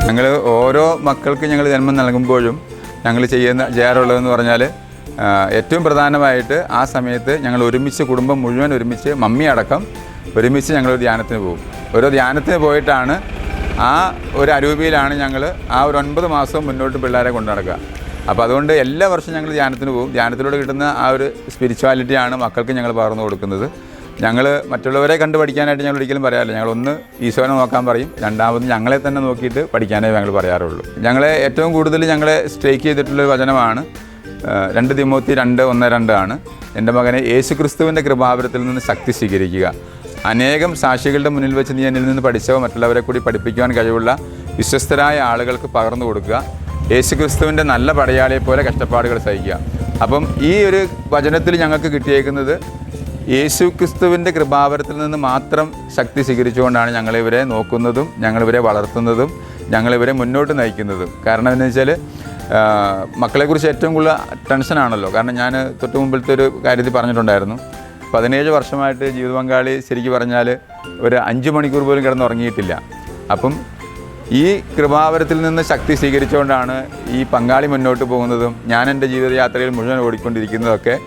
[SPEAKER 2] ഞങ്ങൾ ഓരോ മക്കൾക്ക് ഞങ്ങൾ ജന്മം നൽകുമ്പോഴും ഞങ്ങൾ ചെയ്യാറുള്ളതെന്ന് പറഞ്ഞാൽ ഏറ്റവും പ്രധാനമായിട്ട് ആ സമയത്ത് ഞങ്ങൾ ഒരുമിച്ച് കുടുംബം മുഴുവൻ ഒരുമിച്ച് മമ്മി അടക്കം ഒരുമിച്ച് ഞങ്ങളൊരു ധ്യാനത്തിന് പോകും. ഓരോ ധ്യാനത്തിന് പോയിട്ടാണ് ആ ഒരു അരൂപിയിലാണ് ഞങ്ങൾ ആ ഒരു 9 മാസം മുന്നോട്ട് പിള്ളേരെ കൊണ്ടു നടക്കുക. അപ്പോൾ അതുകൊണ്ട് എല്ലാ വർഷവും ഞങ്ങൾ ധ്യാനത്തിന് പോകും. ധ്യാനത്തിലൂടെ കിട്ടുന്ന ആ ഒരു സ്പിരിച്വാലിറ്റിയാണ് മക്കൾക്ക് ഞങ്ങൾ പകർന്നു കൊടുക്കുന്നത്. ഞങ്ങൾ മറ്റുള്ളവരെ കണ്ട് പഠിക്കാനായിട്ട് ഞങ്ങൾ ഒരിക്കലും പറയാറില്ല. ഞങ്ങളൊന്ന് ഈശോനെ നോക്കാൻ പറയും, രണ്ടാമത് ഞങ്ങളെ തന്നെ നോക്കിയിട്ട് പഠിക്കാനേ ഞങ്ങൾ പറയാറുള്ളൂ. ഞങ്ങളെ ഏറ്റവും കൂടുതൽ ഞങ്ങളെ സ്ട്രൈക്ക് ചെയ്തിട്ടുള്ളൊരു വചനമാണ് 2 തിമോത്തി 2:1-2 ആണ്. എൻ്റെ മകനെ യേശുക്രിസ്തുവിൻ്റെ കൃപാവരത്തിൽ നിന്ന് ശക്തി സ്വീകരിക്കുക. അനേകം സാക്ഷികളുടെ മുന്നിൽ വെച്ച് നീ എന്നിൽ നിന്ന് പഠിച്ചവ മറ്റുള്ളവരെ കൂടി പഠിപ്പിക്കുവാൻ കഴിവുള്ള വിശ്വസ്തരായ ആളുകൾക്ക് പകർന്നു കൊടുക്കുക. യേശുക്രിസ്തുവിൻ്റെ നല്ല പടയാളിയെ പോലെ കഷ്ടപ്പാടുകൾ സഹിക്കുക. അപ്പം ഈ ഒരു വചനത്തിൽ ഞങ്ങൾക്ക് കിട്ടിയേക്കുന്നത് യേശുക്രിസ്തുവിൻ്റെ കൃപാവരത്തിൽ നിന്ന് മാത്രം ശക്തി സ്വീകരിച്ചുകൊണ്ടാണ് ഞങ്ങളിവരെ നോക്കുന്നതും ഞങ്ങളിവരെ വളർത്തുന്നതും ഞങ്ങളിവരെ മുന്നോട്ട് നയിക്കുന്നതും. കാരണം എന്താണെന്ന് വെച്ചാൽ മക്കളെക്കുറിച്ച് ഏറ്റവും കൂടുതൽ ടെൻഷനാണല്ലോ. കാരണം ഞാൻ തൊട്ട് മുമ്പിലത്തെ ഒരു കാര്യത്തിൽ പറഞ്ഞിട്ടുണ്ടായിരുന്നു, 17 വർഷമായിട്ട് ജീവിത പങ്കാളി ശരിക്കും പറഞ്ഞാൽ ഒരു 5 മണിക്കൂർ പോലും കിടന്നുറങ്ങിയിട്ടില്ല. അപ്പം ഈ കൃപാവരത്തിൽ നിന്ന് ശക്തി സ്വീകരിച്ചുകൊണ്ടാണ് ഈ പങ്കാളി മുന്നോട്ട് പോകുന്നതും ഞാൻ എൻ്റെ ജീവിതയാത്രയിൽ മുഴുവൻ ഓടിക്കൊണ്ടിരിക്കുന്നതൊക്കെ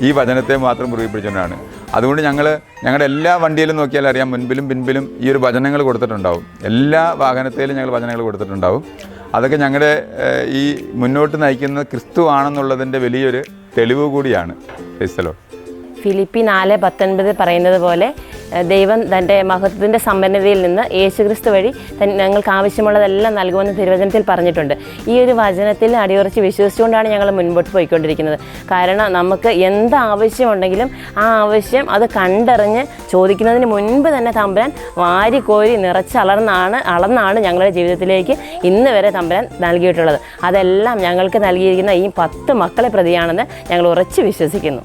[SPEAKER 2] ഈ വചനത്തെ മാത്രം മുറുകെ പിടിച്ചുകൊണ്ടാണ്. അതുകൊണ്ട് ഞങ്ങളുടെ എല്ലാ വണ്ടിയിലും നോക്കിയാൽ അറിയാം, മുൻപിലും പിൻപിലും ഈ ഒരു വചനങ്ങൾ കൊടുത്തിട്ടുണ്ടാവും. എല്ലാ വാഹനത്തിലും ഞങ്ങൾ വചനങ്ങൾ കൊടുത്തിട്ടുണ്ടാവും. അതൊക്കെ ഞങ്ങളുടെ ഈ മുന്നോട്ട് നയിക്കുന്ന ക്രിസ്തു ആണെന്നുള്ളതിൻ്റെ വലിയൊരു തെളിവ് കൂടിയാണ്. ക്രൈസ്തലോ.
[SPEAKER 3] ഫിലിപ്പി 4:19 പറയുന്നത് പോലെ ദൈവം തൻ്റെ മഹത്വത്തിൻ്റെ സമ്പന്നതയിൽ നിന്ന് യേശുക്രിസ്തു വഴി ഞങ്ങൾക്ക് ആവശ്യമുള്ളതെല്ലാം നൽകുമെന്ന് തിരുവചനത്തിൽ പറഞ്ഞിട്ടുണ്ട്. ഈ ഒരു വചനത്തിൽ അടിയുറച്ച് വിശ്വസിച്ചുകൊണ്ടാണ് ഞങ്ങൾ മുൻപോട്ട് പോയിക്കൊണ്ടിരിക്കുന്നത്. കാരണം നമുക്ക് എന്ത് ആവശ്യമുണ്ടെങ്കിലും ആ ആവശ്യം അത് കണ്ടറിഞ്ഞ് ചോദിക്കുന്നതിന് മുൻപ് തന്നെ തമ്പുരാൻ വാരിക്കോരി അളന്നാണ് ഞങ്ങളുടെ ജീവിതത്തിലേക്ക് ഇന്ന് വരെ തമ്പുരാൻ നൽകിയിട്ടുള്ളത്. അതെല്ലാം ഞങ്ങൾക്ക് നൽകിയിരിക്കുന്ന ഈ 10 മക്കളെ പ്രതിയാണെന്ന് ഞങ്ങൾ ഉറച്ച് വിശ്വസിക്കുന്നു.